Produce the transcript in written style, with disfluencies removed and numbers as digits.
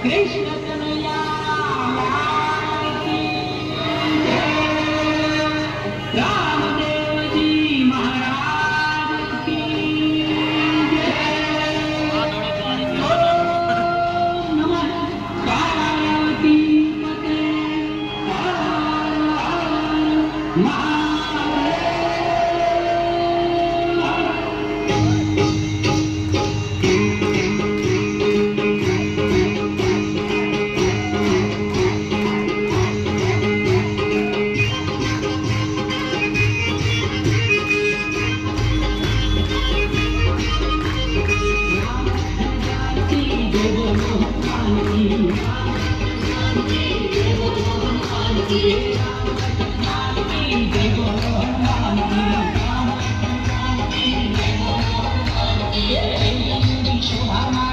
कृष्ण कन्हैया लाल की जय। रामदेव जी महाराज की जय। ओम नमः पार्वती पते हर हर महादेव। शोभा